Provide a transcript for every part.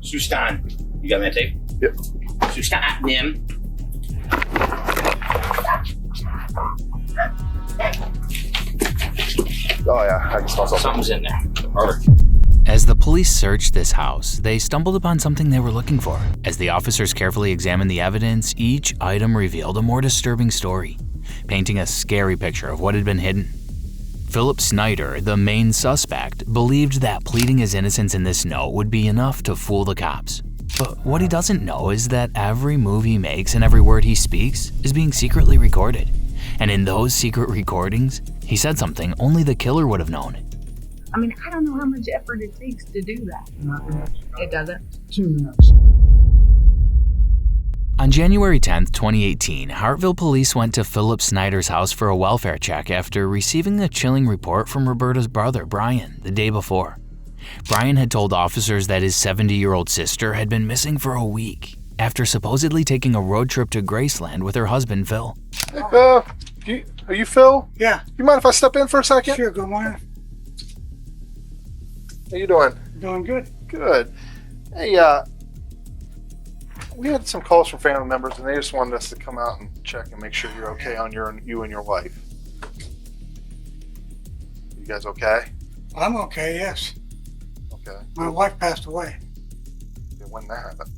Sustan. You got that tape? Yep. Sustan, Nim. Oh yeah, I can smell something. Something's in there. Or As the police searched this house, they stumbled upon something they were looking for. As the officers carefully examined the evidence, each item revealed a more disturbing story, painting a scary picture of what had been hidden. Philip Snider, the main suspect, believed that pleading his innocence in this note would be enough to fool the cops. But what he doesn't know is that every move he makes and every word he speaks is being secretly recorded. And in those secret recordings, he said something only the killer would have known. I mean, I don't know how much effort it takes to do that. It doesn't? 2 minutes. On January 10th, 2018, Hartville police went to Philip Snider's house for a welfare check after receiving a chilling report from Roberta's brother, Brian, the day before. Brian had told officers that his 70-year-old sister had been missing for a week after supposedly taking a road trip to Graceland with her husband, Phil. Hey, Phil. Are you Phil? Yeah. You mind if I step in for a second? Sure, good morning. How you doing? Doing good. Good. Hey, we had some calls from family members, and they just wanted us to come out and check and make sure you're okay on you and your wife. You guys okay? I'm okay, yes. Okay. My wife passed away When that happened?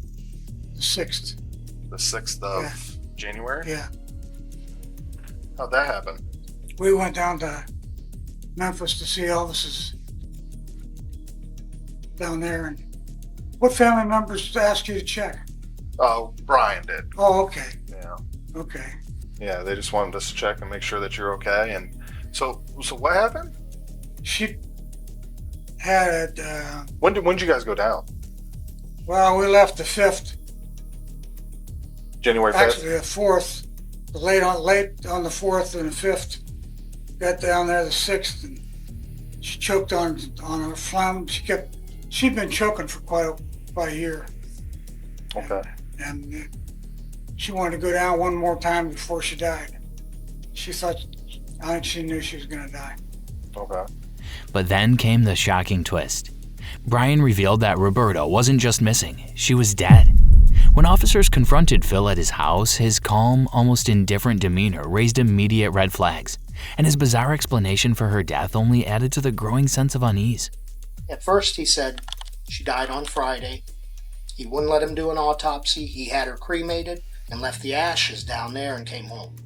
the 6th. The 6th of January? Yeah. How'd that happen? We went down to Memphis to see Elvis's down there. And what family members asked you to check? Oh, Brian did. Oh, okay. Yeah. Okay. Yeah, they just wanted us to check and make sure that you're okay. And so what happened? She had, When did you guys go down? well, we left the 5th, January 5th? actually the 4th, late on the 4th and the 5th. Got down there the 6th, and she choked on her phlegm. She'd been choking for quite a year. Okay. And she wanted to go down one more time before she died. I think she knew she was going to die. Okay. But then came the shocking twist. Brian revealed that Roberta wasn't just missing, she was dead. When officers confronted Phil at his house, his calm, almost indifferent demeanor raised immediate red flags, and his bizarre explanation for her death only added to the growing sense of unease. At first he said she died on Friday. He wouldn't let him do an autopsy. He had her cremated and left the ashes down there and came home.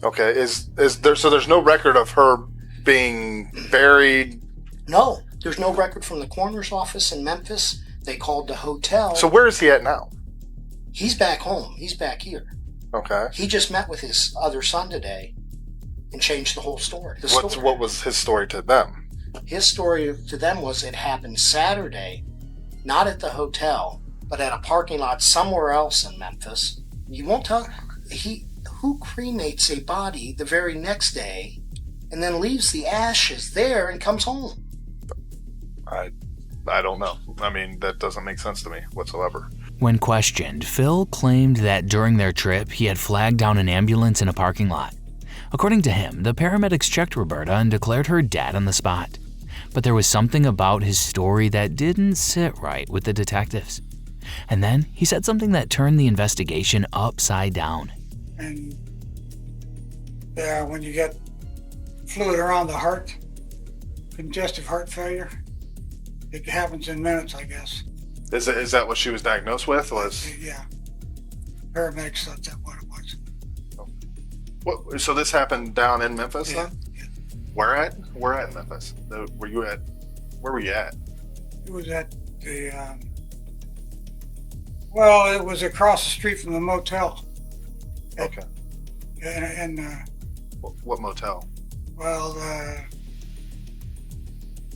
Okay. Is there, so there's no record of her being buried? No, there's no record from the coroner's office in Memphis. They called the hotel. So where is he at now? He's back home. He's back here. Okay. He just met with his other son today and changed the whole story. What was his story to them? His story to them was it happened Saturday, not at the hotel, but at a parking lot somewhere else in Memphis. You won't tell who cremates a body the very next day and then leaves the ashes there and comes home. I don't know. I mean, that doesn't make sense to me whatsoever. When questioned, Phil claimed that during their trip, he had flagged down an ambulance in a parking lot. According to him, the paramedics checked Roberta and declared her dead on the spot. But there was something about his story that didn't sit right with the detectives. And then he said something that turned the investigation upside down. And when you get fluid around the heart, congestive heart failure, it happens in minutes, I guess. Is that what she was diagnosed with? Yeah. Paramedics thought that what it was. So this happened down in Memphis Yeah. then? Yeah. Where at in Memphis? Where were you at? It was at the, well, it was across the street from the motel. Okay. And What motel? well,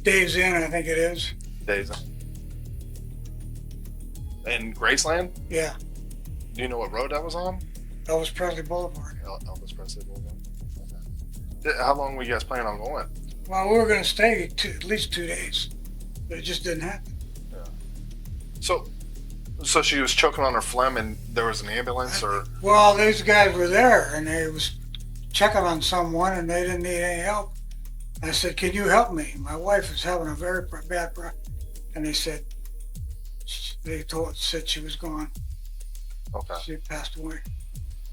Dave's Inn, I think it is. Days in Graceland? Yeah, Do you know what road that was on? Elvis Presley Boulevard. Elvis Presley Boulevard. Okay. How long were you guys planning on going? Well, we were going to stay at least 2 days, but it just didn't happen. Yeah. So she was choking on her phlegm, and there was an ambulance, or? Well, these guys were there, and they was checking on someone, and they didn't need any help. I said, "Can you help me? My wife is having a very bad problem." And they said, said she was gone. Okay. She had passed away.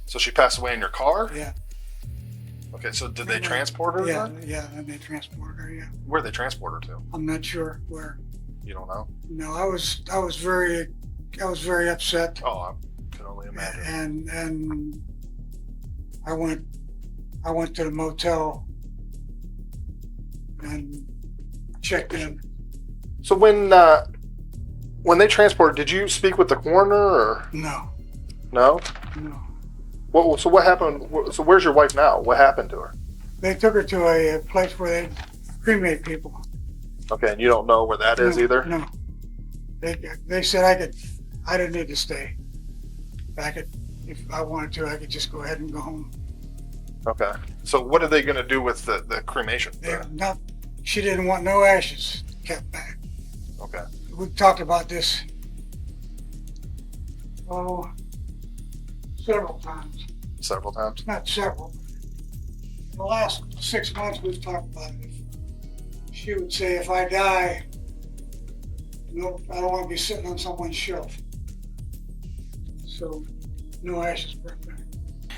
So she passed away in your car? Yeah. Okay, so did they transport her Yeah, then? yeah, and they transported her, yeah. Where'd they transport her to? I'm not sure where. You don't know? No, I was very upset. Oh, I can only imagine. And I went to the motel and checked in. So when they transported, did you speak with the coroner or No, no? no. So what happened? So where's your wife now? What happened to her? They took her to a place where they cremate people. Okay, and you don't know where that is either? No. They said I didn't need to stay. If I wanted to, I could just go ahead and go home. Okay. So what are they going to do with the cremation? She didn't want no ashes kept back. Okay. We talked about this, several times. Several times? Not several. In the last 6 months, we've talked about it. She would say, if I die, no, I don't want to be sitting on someone's shelf. So, no ashes brought back.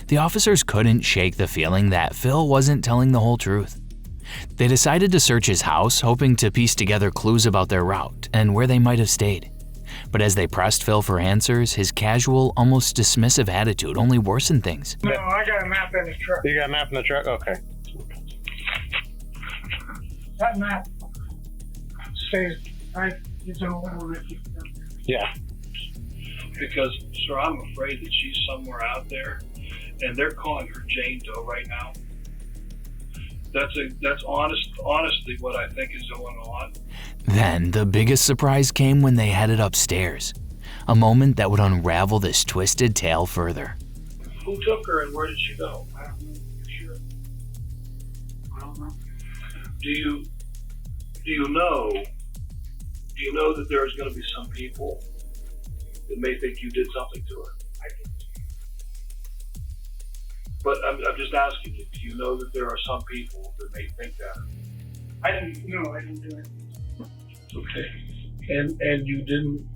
The officers couldn't shake the feeling that Phil wasn't telling the whole truth. They decided to search his house, hoping to piece together clues about their route and where they might have stayed. But as they pressed Phil for answers, his casual, almost dismissive attitude only worsened things. No, I got a map in the truck. You got a map in the truck? Okay. That map says it's an old one. Yeah. Because, sir, I'm afraid that she's somewhere out there, and they're calling her Jane Doe right now. That's honestly what I think is going on. Then, the biggest surprise came when they headed upstairs. A moment that would unravel this twisted tale further. Who took her and where did she go? I don't know for sure. I don't know. Do you know that there's going to be some people that may think you did something to her? But I'm just asking you, do you know that there are some people that may think that? I didn't do it. Okay. And you didn't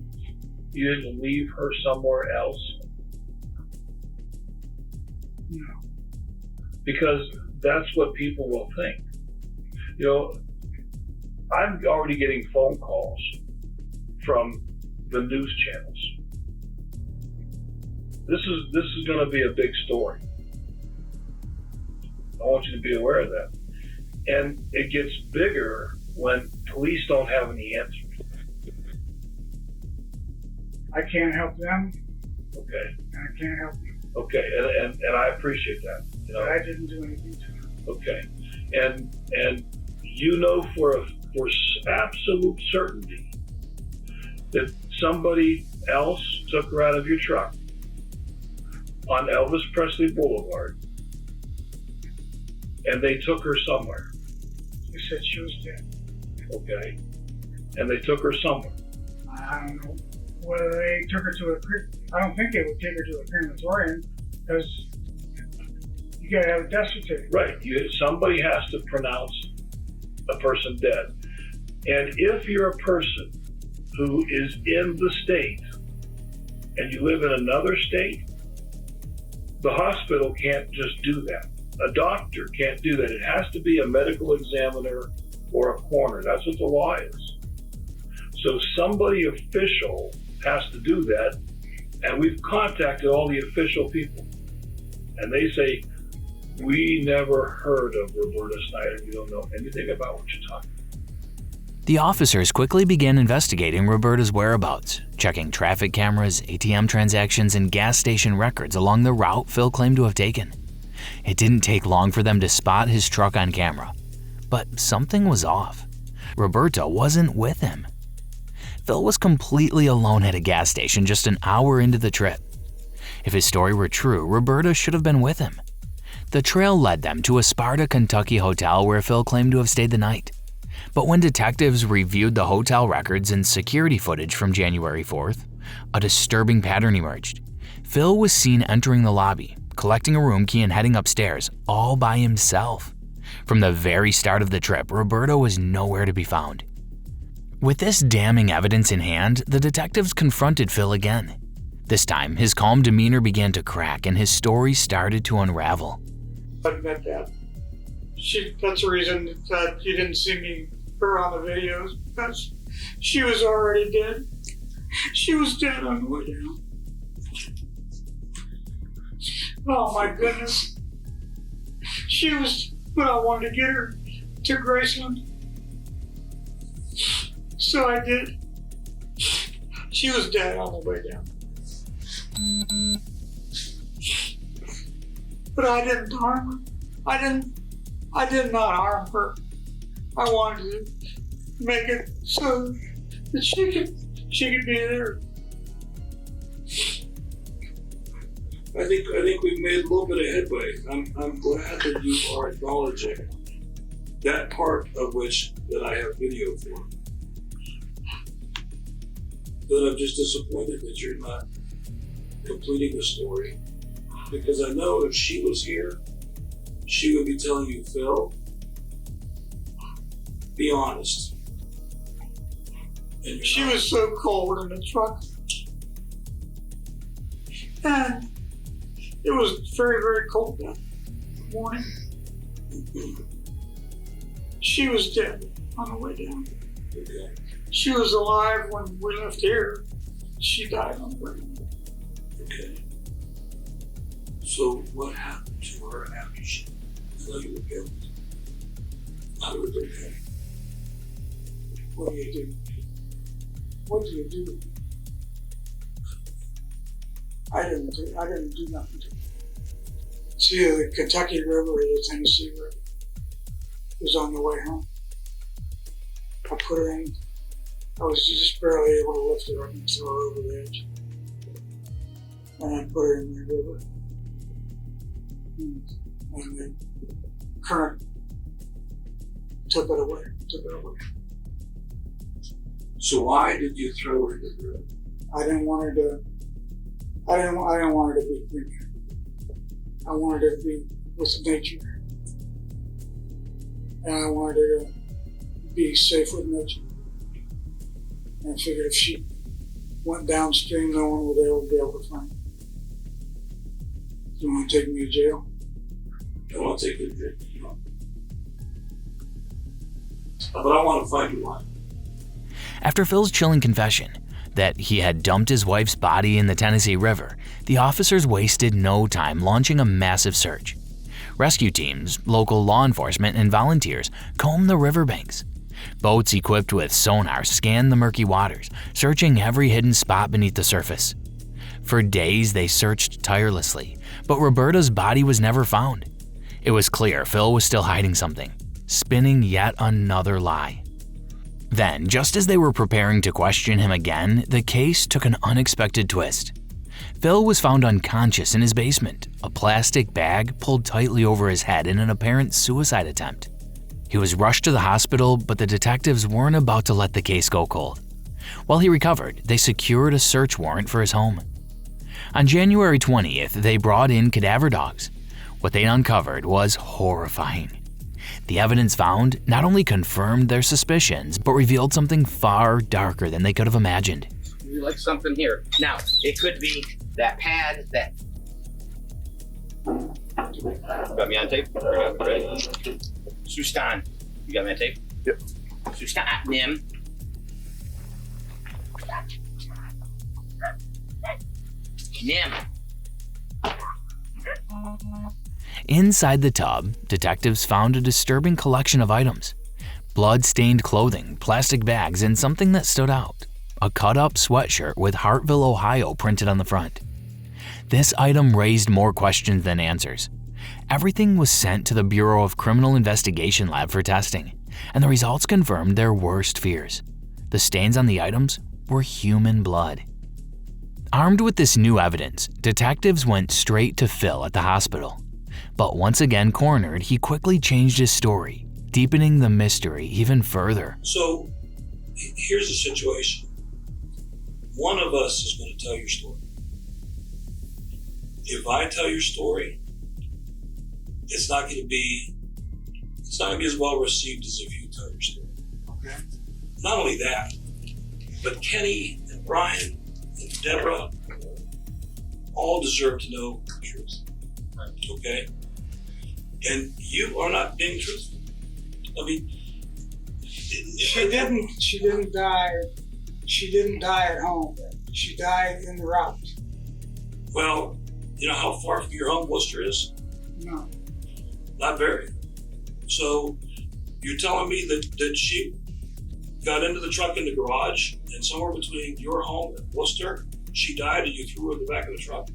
leave her somewhere else? No. Because that's what people will think. You know, I'm already getting phone calls from the news channels. This is going to be a big story. I want you to be aware of that. And it gets bigger when police don't have any answers. I can't help them. Okay. And I can't help you. Okay, and I appreciate that. You know? But I didn't do anything to her. Okay, and you know for absolute certainty that somebody else took her out of your truck on Elvis Presley Boulevard, and they took her somewhere. They said she was dead. Okay, and they took her somewhere. I don't know whether they took her to I don't think they would take her to a crematorium because you gotta have a death certificate. Right, somebody has to pronounce a person dead. And if you're a person who is in the state and you live in another state, the hospital can't just do that. A doctor can't do that. It has to be a medical examiner or a coroner. That's what the law is. So somebody official has to do that, and we've contacted all the official people, and they say, we never heard of Roberta Snider. We don't know anything about what you're talking about. The officers quickly began investigating Roberta's whereabouts, checking traffic cameras, ATM transactions, and gas station records along the route Phil claimed to have taken. It didn't take long for them to spot his truck on camera, but something was off. Roberta wasn't with him. Phil was completely alone at a gas station just an hour into the trip. If his story were true, Roberta should have been with him. The trail led them to a Sparta, Kentucky hotel where Phil claimed to have stayed the night. But when detectives reviewed the hotel records and security footage from January 4th, a disturbing pattern emerged. Phil was seen entering the lobby, collecting a room key and heading upstairs, all by himself. From the very start of the trip, Roberta was nowhere to be found. With this damning evidence in hand, the detectives confronted Phil again. This time, his calm demeanor began to crack and his story started to unravel. I admit that. That's the reason that you didn't see her on the videos, because she was already dead. She was dead on the way down. Oh my goodness. She was, but I wanted to get her to Graceland. So I did. She was dead on the way down. But I didn't harm her. I did not harm her. I wanted to make it so that she could be there. I think we've made a little bit of headway. I'm glad that you are acknowledging that part of which that I have video for. But I'm just disappointed that you're not completing the story, because I know if she was here, she would be telling you, Phil, be honest. And She was so cold in the truck. And it was very, very cold that morning. She was dead on the way down. Okay. She was alive when we left here. She died on the way down. Okay. So what happened to her after she found you were guilty? How did it happen? What do you do? What do you do? I didn't do nothing to her. See, the Kentucky River or the Tennessee River was on the way home. I put her in. I was just barely able to lift her up and throw her over the edge. And I put her in the river. And the current took it away. So why did you throw her in the river? I didn't want her to be free. I wanted her to be with nature. And I wanted her to be safe with nature. And I figured if she went downstream, no one would ever be able to find her. You want to take me to jail? I want to take you to jail. But I want to find you one. After Phil's chilling confession that he had dumped his wife's body in the Tennessee River, the officers wasted no time launching a massive search. Rescue teams, local law enforcement, and volunteers combed the riverbanks. Boats equipped with sonar scanned the murky waters, searching every hidden spot beneath the surface. For days, they searched tirelessly, but Roberta's body was never found. It was clear Phil was still hiding something, spinning yet another lie. Then, just as they were preparing to question him again, the case took an unexpected twist. Phil was found unconscious in his basement, a plastic bag pulled tightly over his head in an apparent suicide attempt. He was rushed to the hospital, but the detectives weren't about to let the case go cold. While he recovered, they secured a search warrant for his home. On January 20th, they brought in cadaver dogs. What they uncovered was horrifying. The evidence found not only confirmed their suspicions, but revealed something far darker than they could have imagined. You like something here. Now, it could be that pad that... Got me on tape? Ready? Sustan. You got me on tape? Yep. Sustan, Nim. Nim. Inside the tub, detectives found a disturbing collection of items. Blood-stained clothing, plastic bags, and something that stood out. A cut-up sweatshirt with Hartville, Ohio printed on the front. This item raised more questions than answers. Everything was sent to the Bureau of Criminal Investigation lab for testing, and the results confirmed their worst fears. The stains on the items were human blood. Armed with this new evidence, detectives went straight to Phil at the hospital. But once again cornered, he quickly changed his story, deepening the mystery even further. So here's the situation. One of us is going to tell your story. If I tell your story, it's not going to be as well received as if you tell your story. Okay. not only that, but Kenny and Brian and Deborah all deserve to know the truth. Okay? And you are not being truthful. I mean, She didn't die. She didn't die at home. She died in the route. well, you know how far from your home Worcester is? No. Not very. So you're telling me that she got into the truck in the garage, and somewhere between your home and Worcester, she died and you threw her in the back of the truck?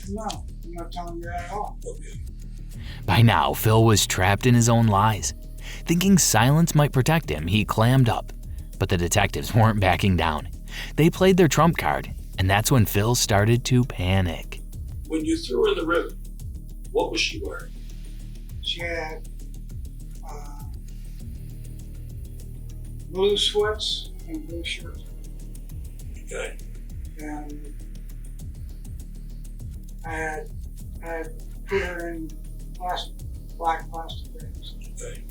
No, I'm not telling you that at all. Okay. By now, Phil was trapped in his own lies. Thinking silence might protect him, he clammed up. But the detectives weren't backing down. They played their trump card, and that's when Phil started to panic. When you threw her in the river, what was she wearing? She had blue sweats and blue shirt. Okay. And I had put her in black plastic bags. Okay.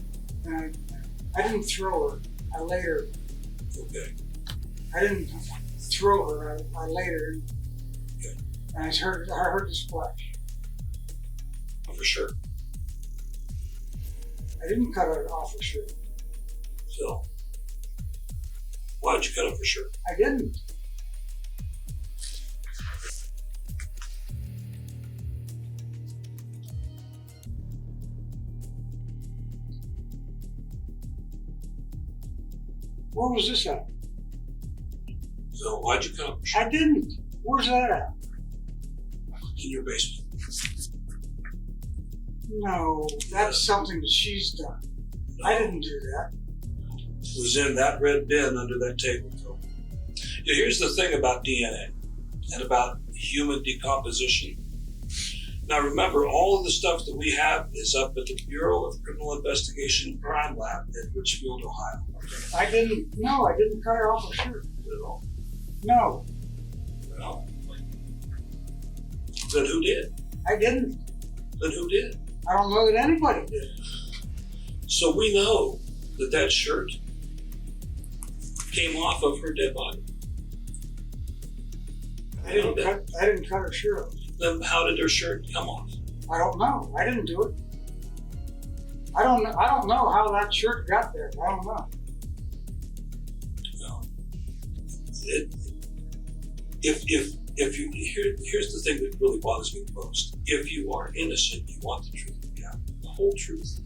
And I didn't throw her. I laid her. Okay. I didn't throw her. I laid her. Okay. And I heard the splash. For sure. I didn't cut her off her shirt. So, why did you cut it for sure? I didn't. Where was this at? So, why'd you cut it for sure? I didn't. Where's that at? In your basement. No, that's something that she's done. No. I didn't do that. It was in that red bin under that table, Phil. Yeah, here's the thing about DNA and about human decomposition. Now remember, all of the stuff that we have is up at the Bureau of Criminal Investigation Crime Lab in Richfield, Ohio. I didn't cut her off her shirt. No. No, Well, then who did? I didn't. Then who did? I don't know that anybody did. So we know that that shirt came off of her dead body. I didn't cut her shirt off. Then how did her shirt come off? I don't know. I didn't do it. I don't know how that shirt got there. I don't know. Well, here's the thing that really bothers me the most. If you are innocent, you want the truth, yeah, the whole truth.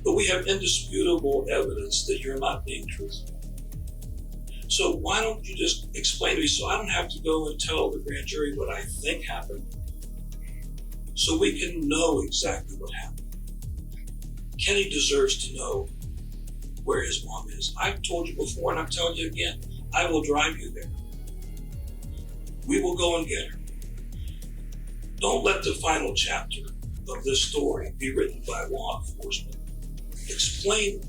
But we have indisputable evidence that you're not being truthful. So why don't you just explain to me so I don't have to go and tell the grand jury what I think happened, so we can know exactly what happened. Kenny deserves to know where his mom is. I've told you before and I'm telling you again, I will drive you there. We will go and get her. Don't let the final chapter of this story be written by law enforcement. Explain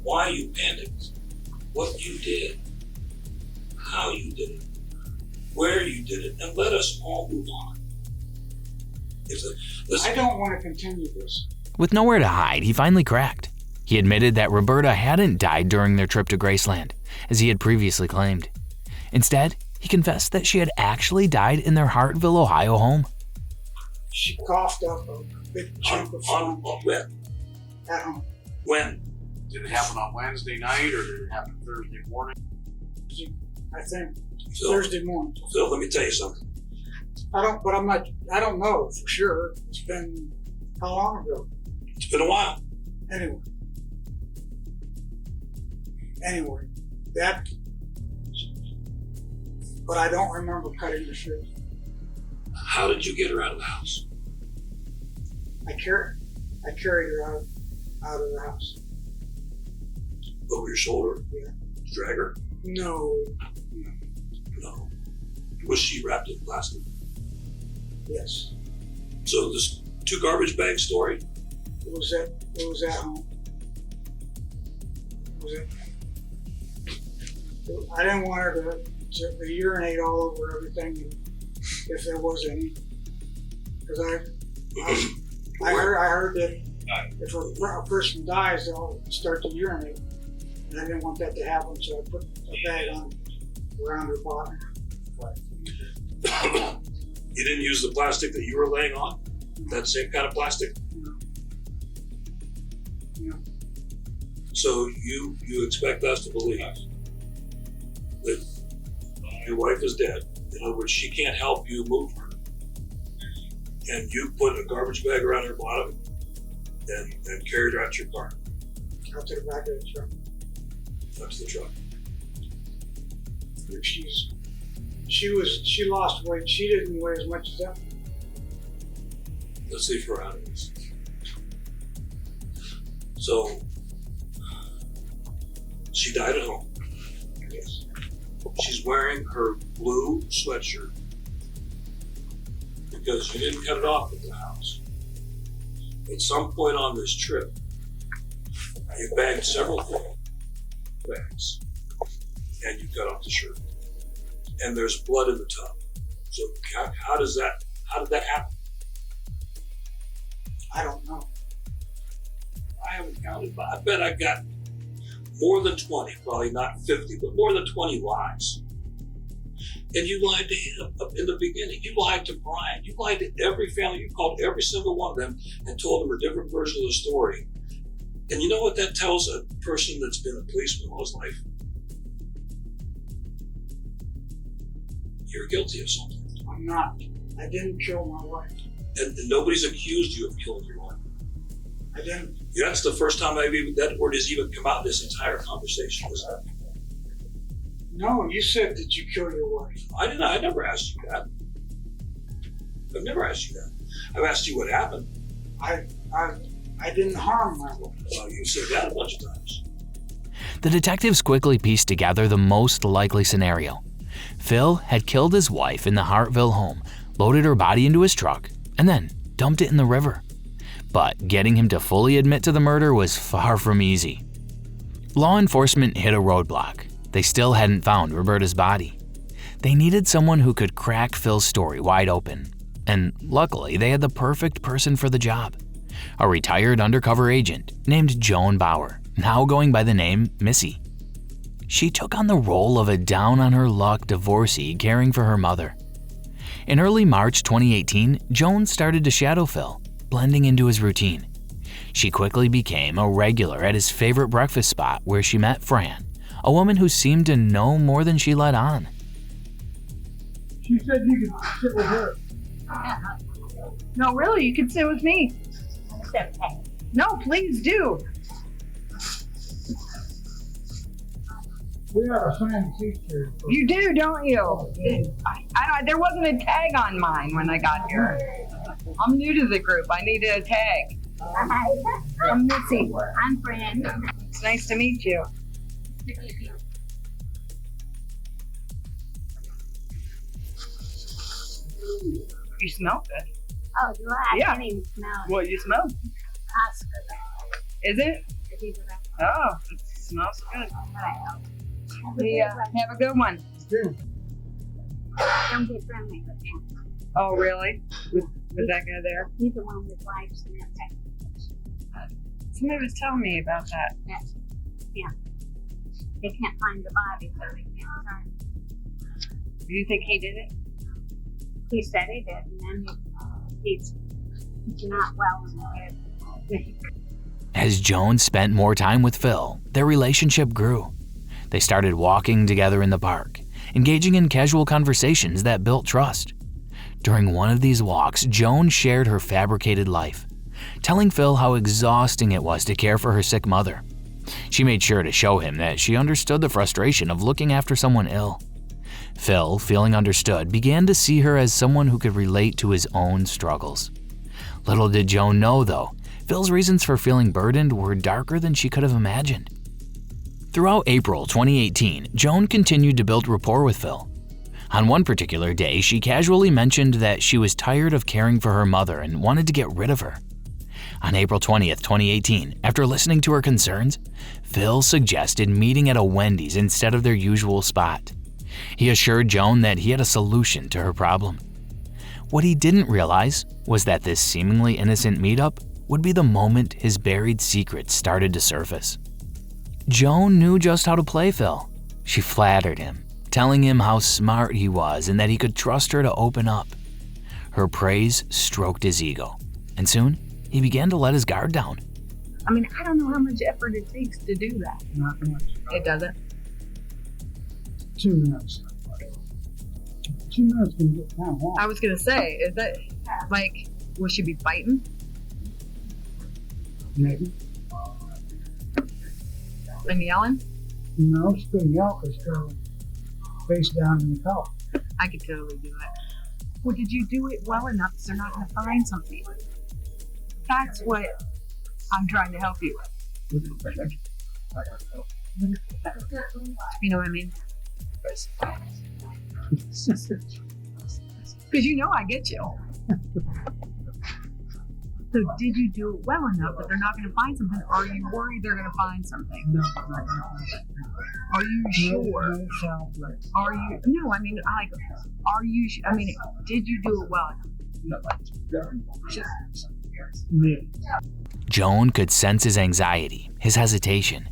why you panicked, what you did, how you did it, where you did it, and let us all move on. I don't want to continue this. With nowhere to hide, he finally cracked. He admitted that Roberta hadn't died during their trip to Graceland, as he had previously claimed. Instead, he confessed that she had actually died in their Hartville, Ohio home. She coughed up a big chunk of food when? at home. When? Did it happen on Wednesday night or did it happen Thursday morning? I think Phil, Thursday morning. Phil, let me tell you something. I don't know for sure. It's been how long ago? It's been a while. Anyway, that. But I don't remember cutting the shirt. How did you get her out of the house? I carried her out of the house. Over your shoulder? Yeah. Drag her? No. Was she wrapped in plastic? Yes. So this 2 garbage bag story? It was at home. I didn't want her to urinate all over everything, if there was any. Because I heard that if a person dies, they'll start to urinate. And I didn't want that to happen, so I put a bag on around her bottom. You didn't use the plastic that you were laying on? That same kind of plastic? No. So you expect us to believe that your wife is dead. In other words, she can't help you move her. And you put a garbage bag around her bottom and carried her out to your car. Out to the back of the truck. Up to the truck. She lost weight. She didn't weigh as much as that. Let's see if we're out of this. So, she died at home. Yes. She's wearing her blue sweatshirt because you didn't cut it off at the house. At some point on this trip, you bagged several bags and you cut off the shirt. And there's blood in the tub. So how did that happen? I don't know. I haven't counted, but I bet I got more than 20, probably not 50, but more than 20 lies. And you lied to him in the beginning. You lied to Brian. You lied to every family. You called every single one of them and told them a different version of the story. And you know what that tells a person that's been a policeman all his life? You're guilty of something. I'm not. I didn't kill my wife. And nobody's accused you of killing your wife. I didn't. That's the first time that word has even come out in this entire conversation. No, you said, did you kill your wife? I didn't. I never asked you that. I've never asked you that. I've asked you what happened. I didn't harm my wife. Well, you said that a bunch of times. The detectives quickly pieced together the most likely scenario. Phil had killed his wife in the Hartville home, loaded her body into his truck, and then dumped it in the river. But getting him to fully admit to the murder was far from easy. Law enforcement hit a roadblock. They still hadn't found Roberta's body. They needed someone who could crack Phil's story wide open. And luckily, they had the perfect person for the job. A retired undercover agent named Joan Bauer, now going by the name Missy. She took on the role of a down-on-her-luck divorcee caring for her mother. In early March 2018, Joan started to shadow Phil, blending into his routine. She quickly became a regular at his favorite breakfast spot where she met Fran, a woman who seemed to know more than she let on. She said you could sit with her. No, really, you can sit with me. No, please do. We have a signed teacher. You do, don't you? There wasn't a tag on mine when I got here. I'm new to the group. I needed a tag. Hi. I'm Missy. I'm Fran. It's nice to meet you. You smell good. Oh, do I? Yeah. I can't even smell it. What you smell? Oscar. Is it? Oh, it smells good. Yeah, have a good one. Don't get friendly with him. Oh, really? With that guy there? He's the one with wives and everything. Somebody was telling me about that. Yeah. They can't find the body, so they can't find it. Do you think he did it? He said he did, and then he's not well in the head. As Joan spent more time with Phil, their relationship grew. They started walking together in the park, engaging in casual conversations that built trust. During one of these walks, Joan shared her fabricated life, telling Phil how exhausting it was to care for her sick mother. She made sure to show him that she understood the frustration of looking after someone ill. Phil, feeling understood, began to see her as someone who could relate to his own struggles. Little did Joan know, though, Phil's reasons for feeling burdened were darker than she could have imagined. Throughout April 2018, Joan continued to build rapport with Phil. On one particular day, she casually mentioned that she was tired of caring for her mother and wanted to get rid of her. On April 20th, 2018, after listening to her concerns, Phil suggested meeting at a Wendy's instead of their usual spot. He assured Joan that he had a solution to her problem. What he didn't realize was that this seemingly innocent meetup would be the moment his buried secrets started to surface. Joan knew just how to play Phil. She flattered him, telling him how smart he was and that he could trust her to open up. Her praise stroked his ego, and soon he began to let his guard down. I mean, I don't know how much effort it takes to do that. Not much. It doesn't. 2 minutes. 2 minutes can get kind of long. I was gonna say, is that like, will she be fighting? Maybe. And yelling? No, she's going to yell because she'll face down in the car. I could totally do it. Well, did you do it well enough so they're not gonna find something? That's what I'm trying to help you with. You know what I mean? Because you know I get you. So did you do it well enough that they're not going to find something? Or are you worried they're going to find something? No, I'm not going to find something. Are you sure? No foul play. Are you? No, I mean, are you? I mean, did you do it well enough? Maybe. Joan could sense his anxiety, his hesitation.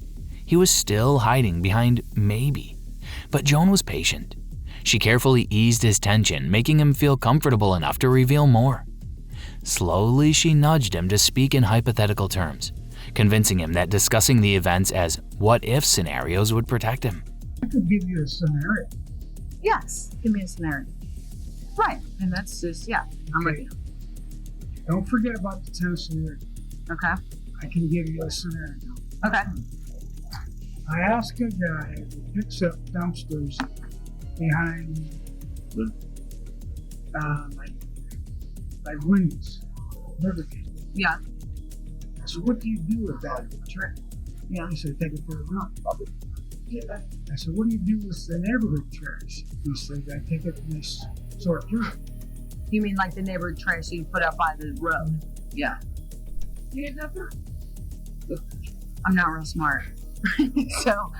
He was still hiding behind maybe. But Joan was patient. She carefully eased his tension, making him feel comfortable enough to reveal more. Slowly, she nudged him to speak in hypothetical terms, convincing him that discussing the events as what-if scenarios would protect him. I could give you a scenario. Yes, give me a scenario. Right, and that's just, yeah, I'm with you. Don't forget about the Tennessee. Okay. I can give you a scenario. Okay. I ask a guy who picks up dumpsters behind like Wendy's, Burger King. Yeah. So what do you do with that trash? Yeah. He said, take it to the dump. I said, what do you do with the neighborhood trash? He said, I take it and they sort through it. You mean like the neighborhood trash that you put out by the road? Yeah. I'm not real smart. So,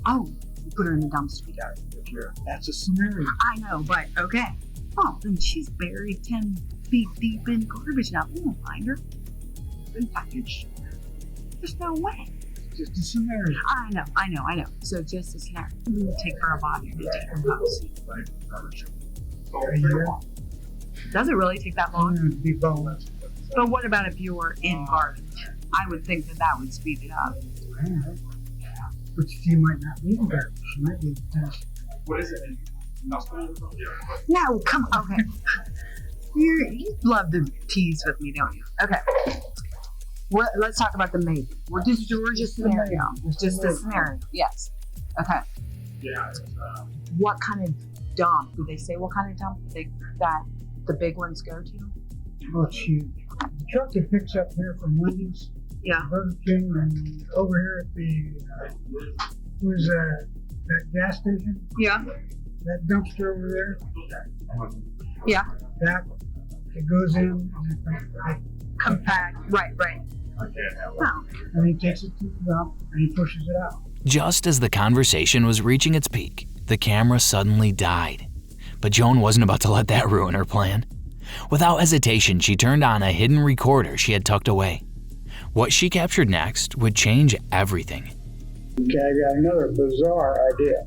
you put her in the dumpster. That's a scenario. I know, but okay. Oh, then she's buried 10 feet deep in garbage now. We won't find her. Been packaged. There's no way. Just a scenario. I know. So just a scenario. We'll take her a body to decompose. A year. Does it really take that long? It'd be bonus. But what about if you were in garbage? I would think that would speed it up. I don't know. But she might not be in garbage. She might be in the What is it? No, come on. Okay. You love to tease with me, don't you? Okay. Let's talk about the maybe. We're just scenario. Just a scenario. Yes. Okay. Yeah. What kind of dump? Did they say what kind of dump that the big ones go to? Well, it's huge. The truck that picks up here from Wendy's, Yeah. Burger King, and over here at the, that gas station, Yeah. that dumpster over there, Yeah. that, it goes in, and Compact. Right. Wow. and he takes it to the dump, and he pushes it out. Just as the conversation was reaching its peak, the camera suddenly died. But Joan wasn't about to let that ruin her plan. Without hesitation, she turned on a hidden recorder she had tucked away. What she captured next would change everything. Okay, I got another bizarre idea.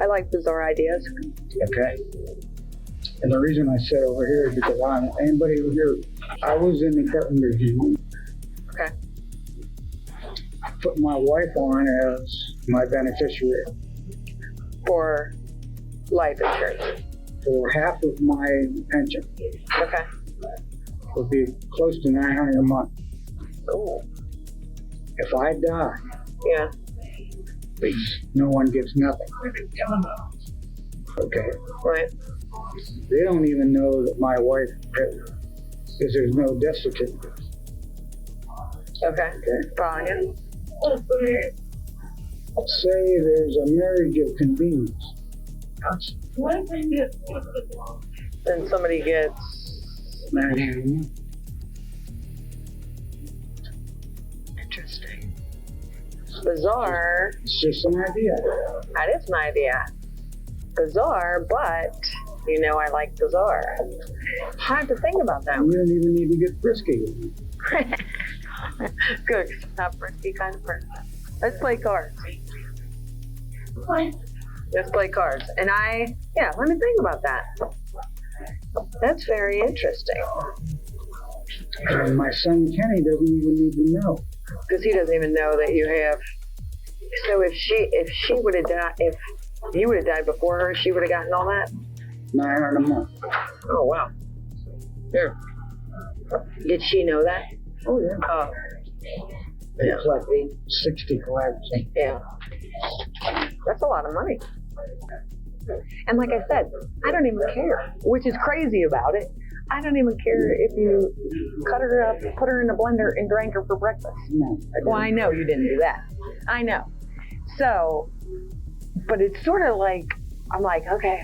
I like bizarre ideas. Okay. And the reason I said over here is because anybody over here, I was in the carpenter's union. Okay. I put my wife on as my beneficiary For life insurance. for half of my pension. Okay. Would be close to $900 a month. Cool. If I die, Yeah. no one gets nothing. Okay. Right. They don't even know that my wife, because there's no death certificate. Okay. Okay. Say there's a marriage of convenience. Then somebody gets. $900. Interesting. Bizarre. It's just an idea. That is my idea. Bizarre, but you know I like bizarre. Hard to think about that. You don't even need to get frisky. Good. Not frisky kind of person. Let's play cards. Let's play cards. And let me think about that. That's very interesting. And my son Kenny doesn't even need to know. Because he doesn't even know that you have. So if she would have died, if you would have died before her, she would have gotten all that? $900 a month. Oh, wow. Here. Did she know that? Oh, yeah. Oh. It's like 860 collaborating. Yeah. That's a lot of money. And like I said, I don't even care, which is crazy about it. I don't even care if you cut her up, put her in a blender, and drank her for breakfast. No. Well, I know you didn't do that. I know. So, but it's sort of like, I'm like, okay,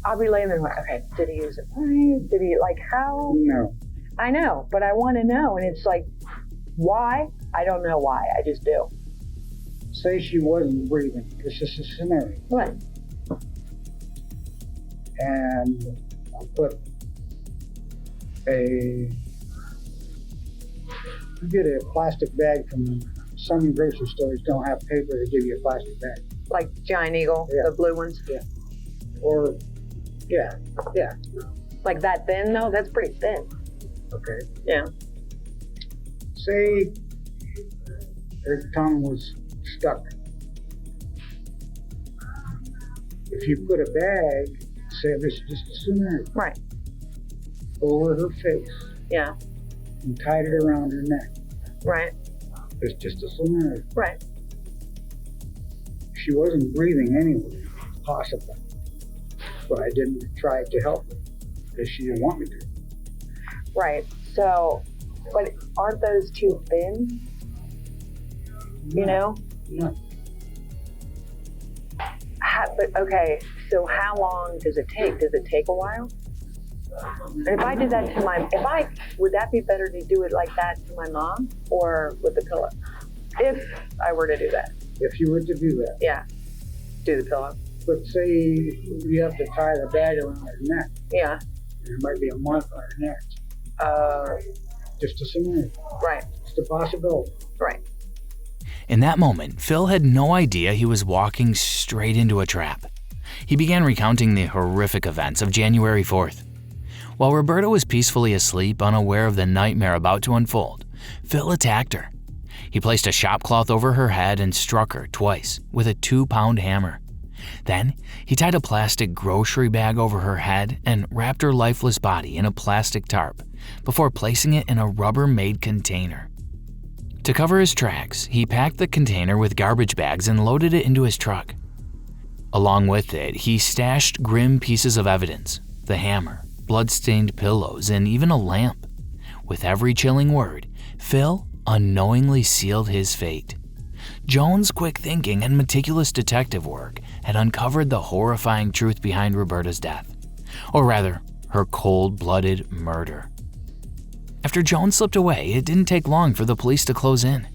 I'll be laying there like, okay, did he use it right? Did he, like, how? No. I know, but I want to know. And it's like, why? I don't know why. I just do. Say she wasn't breathing. This is a scenario. What? And I'll put you get a plastic bag from some grocery stores don't have paper to give you a plastic bag. Like Giant Eagle, Yeah. the blue ones? Yeah. Or, yeah. Like that thin, though? That's pretty thin. Okay. Yeah. Say her tongue was stuck. If you put a bag, say this is just a scenario, Right. over her face Yeah. and tied it around her neck. Right. It's just a scenario. Right. She wasn't breathing anyway, possibly. But I didn't try to help her because she didn't want me to. Right. So, but aren't those too thin? You know? No. But okay, so how long does it take? Does it take a while? And if I did that to would that be better to do it like that to my mom or with the pillow? If I were to do that. If you were to do that. Yeah. Do the pillow. But say you have to tie the bag around her neck. Yeah. There might be a month on her neck. Just a scenario. Right. It's a possibility. Right. In that moment, Phil had no idea he was walking straight into a trap. He began recounting the horrific events of January 4th. While Roberta was peacefully asleep, unaware of the nightmare about to unfold, Phil attacked her. He placed a shop cloth over her head and struck her twice with a 2-pound hammer. Then, he tied a plastic grocery bag over her head and wrapped her lifeless body in a plastic tarp before placing it in a Rubbermaid container. To cover his tracks, he packed the container with garbage bags and loaded it into his truck. Along with it, he stashed grim pieces of evidence, the hammer, blood-stained pillows, and even a lamp. With every chilling word, Phil unknowingly sealed his fate. Joan's quick thinking and meticulous detective work had uncovered the horrifying truth behind Roberta's death. Or rather, her cold-blooded murder. After Joan slipped away, it didn't take long for the police to close in.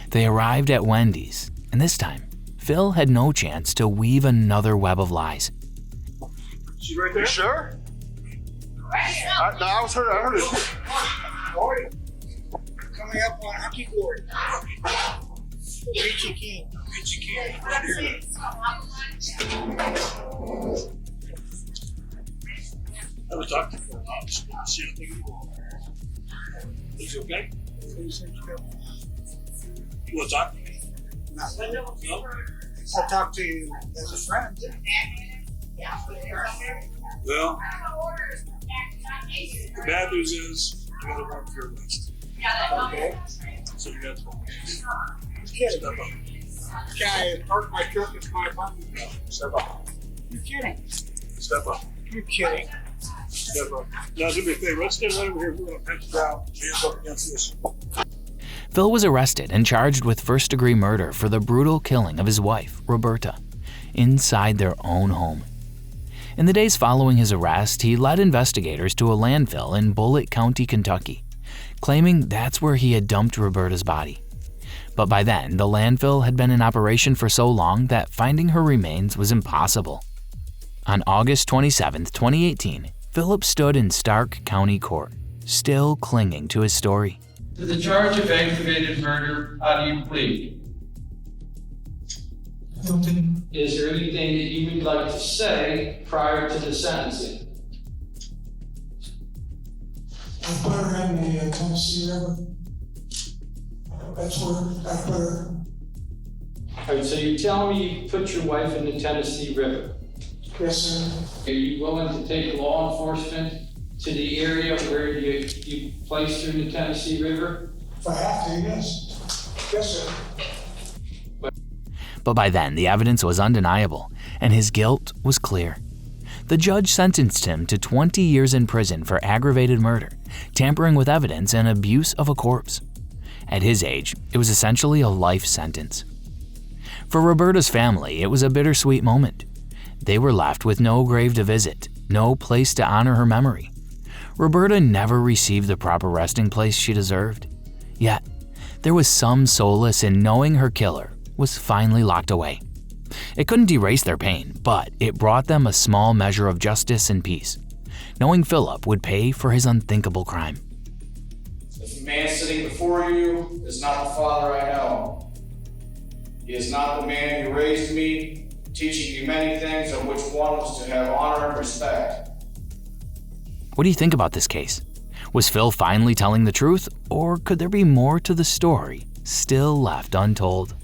They arrived at Wendy's, and this time, Phil had no chance to weave another web of lies. She right there? You sure? I heard it. Coming up on Hunky Glory. Peachy King. Peachy King, right here. I was talking to him. See anything wrong. Is he okay? You want to talk to me? No? I talked to you as a friend. Well, the bad news is you got to run for your list. Okay. So you got to Kidding. step up. Can I park my truck at my apartment? No, step up. You're kidding. Step up. You're kidding. Step up. Now, do me a favor. Let's get right over here. We're going to pat you down. Hands up against this. Phil was arrested and charged with first-degree murder for the brutal killing of his wife, Roberta, inside their own home. In the days following his arrest, he led investigators to a landfill in Bullitt County, Kentucky, claiming that's where he had dumped Roberta's body. But by then, the landfill had been in operation for so long that finding her remains was impossible. On August 27, 2018, Philip stood in Stark County Court, still clinging to his story. To the charge of aggravated murder, how do you plead? Guilty. Is there anything that you would like to say prior to the sentencing? I put her in the Tennessee River. That's where I put her. All right, so you tell me you put your wife in the Tennessee River. Yes, sir. Are you willing to take law enforcement to the area where you placed her in the Tennessee River? If I have to, yes. Yes, sir. But by then, the evidence was undeniable, and his guilt was clear. The judge sentenced him to 20 years in prison for aggravated murder, tampering with evidence, and abuse of a corpse. At his age, it was essentially a life sentence. For Roberta's family, it was a bittersweet moment. They were left with no grave to visit, no place to honor her memory. Roberta never received the proper resting place she deserved. Yet, there was some solace in knowing her killer was finally locked away. It couldn't erase their pain, but it brought them a small measure of justice and peace, knowing Philip would pay for his unthinkable crime. The man sitting before you is not the father I know. He is not the man who raised me, teaching you many things, of which one was to have honor and respect. What do you think about this case? Was Phil finally telling the truth, or could there be more to the story still left untold?